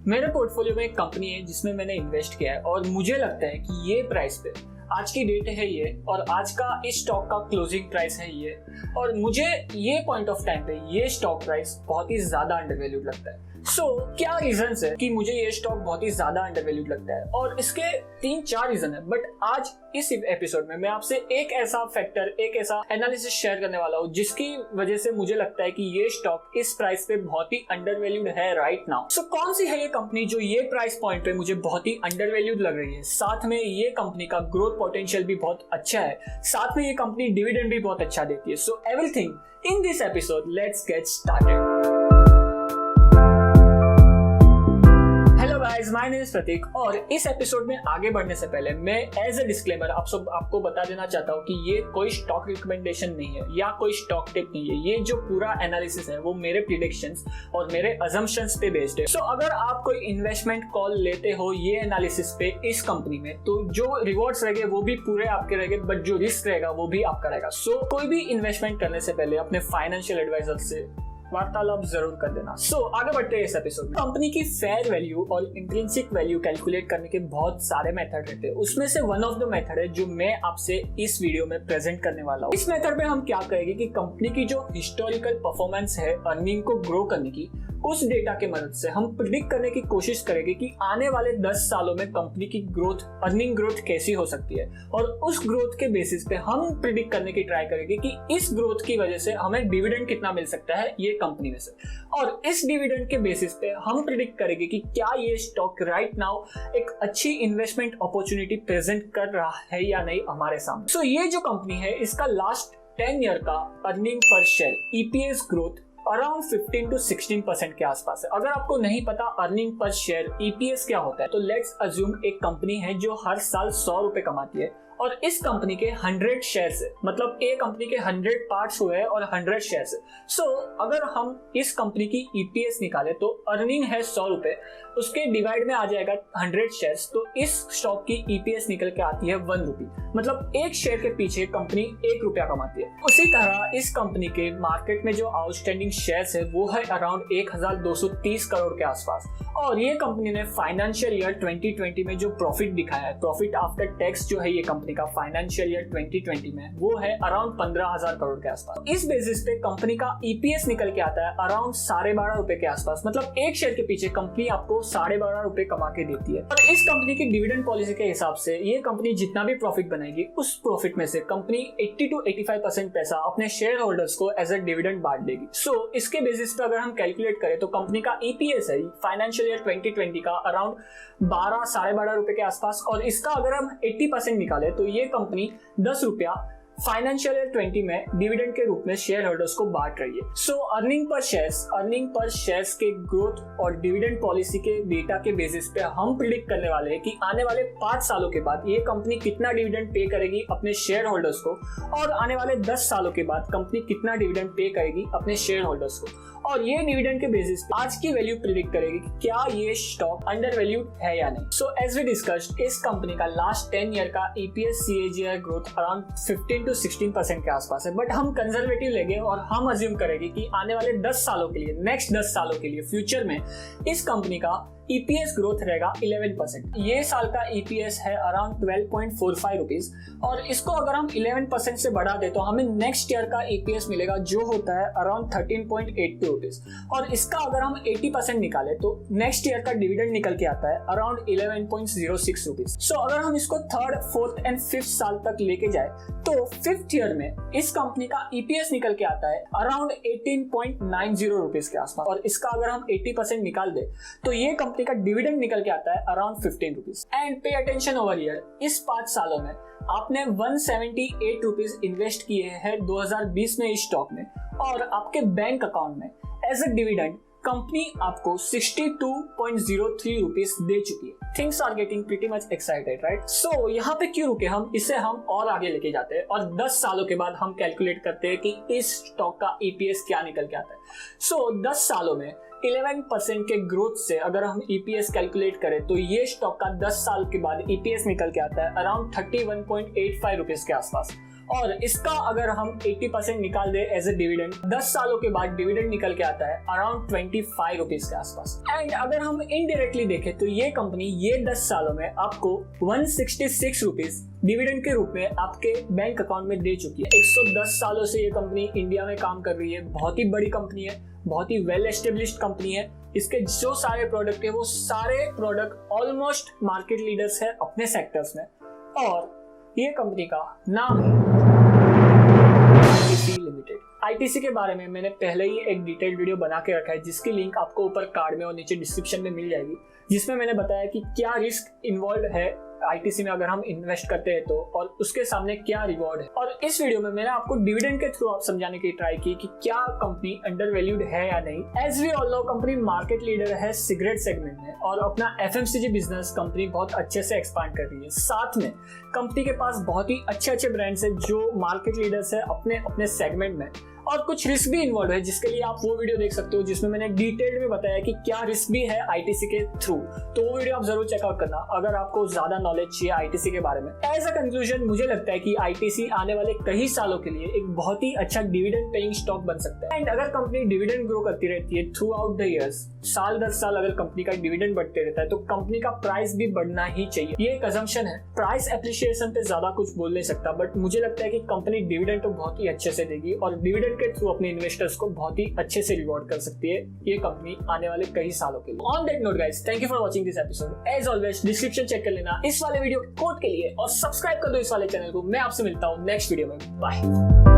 मेरे पोर्टफोलियो में एक कंपनी है जिसमें मैंने इन्वेस्ट किया है और मुझे लगता है कि ये प्राइस पे आज की डेट है ये और आज का इस स्टॉक का क्लोजिंग प्राइस है ये और मुझे ये पॉइंट ऑफ टाइम पे ये स्टॉक प्राइस बहुत ही ज्यादा अंडरवैल्यूड लगता है। क्या रीजंस है कि मुझे ये स्टॉक बहुत ही ज्यादा अंडरवैल्यूड लगता है और इसके 3-4 रीजन है। बट आज इस एपिसोड में मैं आपसे एक ऐसा फैक्टर, एक ऐसा एनालिसिस शेयर करने वाला हूँ जिसकी वजह से मुझे लगता है कि ये स्टॉक इस प्राइस पे बहुत ही अंडरवैल्यूड है राइट नाउ। कौन सी है ये कंपनी जो ये प्राइस पॉइंट पे मुझे बहुत ही अंडरवैल्यूड लग रही है, साथ में ये कंपनी का ग्रोथ पोटेंशियल भी बहुत अच्छा है, साथ में ये कंपनी डिविडेंड भी बहुत अच्छा देती है। So everything in this episode, let's get started. My name is Prateek और इस एपिसोड में आगे बढ़ने से पहले मैं एज अ डिस्क्लेमर आपको बता देना चाहता हूँ कि ये कोई स्टॉक रिकमेंडेशन नहीं है या कोई स्टॉक टिप नहीं है। ये जो पूरा एनालिसिस है वो मेरे प्रेडिक्शंस और मेरे अजम्पशंस पे बेस्ड है। अगर आप कोई इन्वेस्टमेंट कॉल लेते हो ये एनालिसिस पे इस कंपनी में, तो जो रिवॉर्ड्स रहेंगे वो भी पूरे आपके रहेंगे, बट जो रिस्क रहेगा वो भी आपका रहेगा। कोई भी इन्वेस्टमेंट करने से पहले अपने फाइनेंशियल एडवाइजर से वार्तालाप जरूर कर देना। आगे बढ़ते हैं इस एपिसोड में। कंपनी की फेयर वैल्यू और इंट्रिंसिक वैल्यू कैलकुलेट करने के बहुत सारे मेथड रहते हैं, उसमें से वन ऑफ द मेथड है जो मैं आपसे इस वीडियो में प्रेजेंट करने वाला हूँ। इस मेथड में हम क्या करेंगे कि कंपनी की जो हिस्टोरिकल परफॉर्मेंस है अर्निंग को ग्रो करने की, उस डेटा के मदद से हम प्रिडिक्ट करने की कोशिश करेंगे कि आने वाले 10 सालों में कंपनी की ग्रोथ, अर्निंग ग्रोथ कैसी हो सकती है और उस ग्रोथ के बेसिस पे हम प्रिडिक्ट करने की ट्राई करेंगे कि इस ग्रोथ की वजह से हमें डिविडेंड कितना मिल सकता है ये कंपनी में से, और इस डिविडेंड के बेसिस पे हम प्रिडिक्ट करेंगे कि क्या ये स्टॉक राइट नाउ एक अच्छी इन्वेस्टमेंट अपॉर्चुनिटी प्रेजेंट कर रहा है या नहीं हमारे सामने। ये जो कंपनी है इसका लास्ट 10 ईयर का earning per share EPS growth around 15 to 16% के आसपास है। अगर आपको नहीं पता अर्निंग पर शेयर EPS क्या होता है, तो लेट्स अज्यूम एक कंपनी है जो हर साल 100 रुपए कमाती है और इस कंपनी के 100 शेयर्स है, मतलब एक कंपनी के 100 पार्ट्स हुए और 100 शेयर्स है। अगर हम इस कंपनी की EPS निकाले तो अर्निंग है 100 रुपए, उसके डिवाइड में आ जाएगा 100 शेयर्स, तो इस स्टॉक की EPS निकल के आती है 1 रुपी, मतलब एक शेयर के पीछे कंपनी 1 रुपया कमाती है। उसी तरह इस कंपनी के मार्केट में जो आउटस्टैंडिंग शेयर्स है वो है अराउंड 1230 करोड़ के आसपास, और ये कंपनी ने फाइनेंशियल ईयर 2020 में जो प्रॉफिट दिखाया है, प्रॉफिट आफ्टर टैक्स जो है ये कंपनी का फाइनेंशियल ईयर 2020 में, वो है अराउंड 15,000 करोड़ के आसपास। इस बेसिस पे कंपनी का EPS निकल के आता है अराउंड 12.5 रुपए के आसपास, मतलब एक शेयर के पीछे कंपनी आपको 12.5 रुपए कमा के देती है। और इस कंपनी की डिविडेंड पॉलिसी के हिसाब से ये कंपनी जितना भी प्रॉफिट बनाएगी उस प्रॉफिट में से कंपनी 80 to 85% पैसा अपने शेयर होल्डर्स को एज अ डिविडेंड बांट देगी। इसके बेसिस पे अगर हम कैलकुलेट करें तो कंपनी का EPS है फाइनेंशियल ईयर 2020 का अराउंड 12-12.5 रुपए के आसपास, और इसका अगर हम 80% निकाले तो ये कंपनी 10 रुपया फाइनेंशियल ईयर 20 में डिविडेंड के रूप में शेयर होल्डर्स को बांट रही है। अर्निंग पर शेयर्स के ग्रोथ और डिविडेंड पॉलिसी के डेटा के बेसिस पे हम प्रिडिक्ट करने वाले हैं कि आने वाले 5 सालों के बाद ये कंपनी कितना डिविडेंड पे करेगी अपने शेयर होल्डर्स को, और आने वाले 10 सालों के बाद कंपनी कितना डिविडेंड पे करेगी अपने शेयर होल्डर्स को, और ये डिविडेंड के बेसिस पे आज की वैल्यू प्रिडिक्ट करेगी कि क्या ये स्टॉक अंडर वैल्यूड है या नहीं। एज वी डिस्कस्ड, इस कंपनी का लास्ट 10 ईयर का EPS CAGR growth around 15 to 16% के आसपास है, बट हम कंजर्वेटिव लेंगे और हम अज्यूम करेंगे कि आने वाले 10 सालों के लिए, नेक्स्ट 10 सालों के लिए फ्यूचर में इस कंपनी का EPS ग्रोथ रहेगा 11%। ये साल का EPS है अराउंड 12.45 रुपीज, और इसको अगर हम 11% से बढ़ा दे तो हमें नेक्स्ट ईयर का EPS मिलेगा जो होता है अराउंड 13.82 रुपीज, और इसका अगर हम 80% निकाले तो नेक्स्ट ईयर का डिविडेंड निकल के आता है अराउंड 11.06 रुपीज। अगर हम इसको 3rd, 4th एंड 5th साल तक लेके जाए तो 5th ईयर में इस कंपनी का EPS निकल के आता है अराउंड 18.90 रुपीज के आसपास, और इसका अगर हम 80% निकाल दे तो ये कंपनी का डिविडेंड निकल के आता है around 15 rupees. And pay attention over here, इस 5 सालों में आपने 178 रुपीज इन्वेस्ट किए हैं 2020 में इस स्टॉक में, और आपके बैंक अकाउंट में एज अ डिविडेंड कंपनी आपको 62.03 रुपीज दे चुकी है। Things are getting pretty much excited, right? यहाँ पे क्यों रुके हम, इसे हम और आगे लेके जाते हैं और 10 सालों के बाद हम कैलकुलेट करते हैं कि इस स्टॉक का EPS क्या निकल के आता है। 10 सालों में 11% के ग्रोथ से अगर हम EPS कैलकुलेट करें तो ये स्टॉक का 10 साल के बाद EPS निकल के आता है अराउंड 31.85 रुपीज के आसपास, और इसका अगर हम 80% निकाल दे एज ए डिविडेंड, 10 सालों के बाद डिविडेंड निकल के आता है अराउंड 25 रुपीज के आसपास। एंड अगर हम इनडायरेक्टली देखें तो ये कंपनी ये 10 सालों में आपको 166 रुपीज डिविडेंड के रूप में आपके बैंक अकाउंट में दे चुकी है। 110 सालों से ये कंपनी इंडिया में काम कर रही है, बहुत ही बड़ी कंपनी है, बहुत ही वेल एस्टेब्लिश्ड कंपनी है। इसके जो सारे प्रोडक्ट है वो सारे प्रोडक्ट ऑलमोस्ट मार्केट लीडर्स है अपने सेक्टर्स में। और ये कंपनी का नाम है ITC लिमिटेड। ITC के बारे में मैंने पहले ही एक डिटेल्ड वीडियो बना के रखा है, जिसकी लिंक आपको ऊपर कार्ड में और नीचे डिस्क्रिप्शन में मिल जाएगी, जिसमें मैंने बताया कि क्या रिस्क इन्वॉल्व है ITC में अगर हम इन्वेस्ट करते हैं तो, और उसके सामने क्या रिवॉर्ड है। और इस वीडियो में मैंने आपको डिविडेंड के थ्रू आप समझाने की ट्राई की कि क्या कंपनी अंडर वैल्यूड है या नहीं। As we all know, company market leader है सिगरेट सेगमेंट में और अपना FMCG बिजनेस कंपनी बहुत अच्छे से एक्सपांड कर रही है। साथ में कंपनी के पास बहुत ही अच्छे ब्रांड्स है जो मार्केट लीडर्स है अपने अपने सेगमेंट में। और कुछ रिस्क भी इन्वॉल्व है, जिसके लिए आप वो वीडियो देख सकते हो जिसमें मैंने डिटेल्ड में बताया कि क्या रिस्क भी है ITC के थ्रू। तो वो वीडियो आप जरूर चेकआउट करना अगर आपको ज्यादा नॉलेज चाहिए ITC के बारे में। एज अ कंक्लूजन मुझे लगता है कि ITC आने वाले कई सालों के लिए एक बहुत ही अच्छा डिविडेंड पेइंग स्टॉक बन सकता है। एंड अगर कंपनी डिविडेंड ग्रो करती रहती है थ्रू आउट द ईयर्स, साल दर साल अगर कंपनी का डिविडेंड बढ़ते रहता है तो कंपनी का प्राइस भी बढ़ना ही चाहिए। ये एक अजम्पशन है, प्राइस एप्रिसिएशन पे ज्यादा कुछ बोल नहीं सकता, बट मुझे लगता है कि कंपनी डिविडेंड तो बहुत ही अच्छे से देगी और डिविडेंड के थ्रू अपने इन्वेस्टर्स को बहुत ही अच्छे से रिवॉर्ड कर सकती है ये कंपनी आने वाले कई सालों के लिए। On that note guys, thank you for watching this episode. As always description check कर लेना इस वाले वीडियो कोड के लिए और सब्सक्राइब कर दो इस वाले चैनल को। मैं आपसे मिलता हूँ नेक्स्ट वीडियो में। बाय।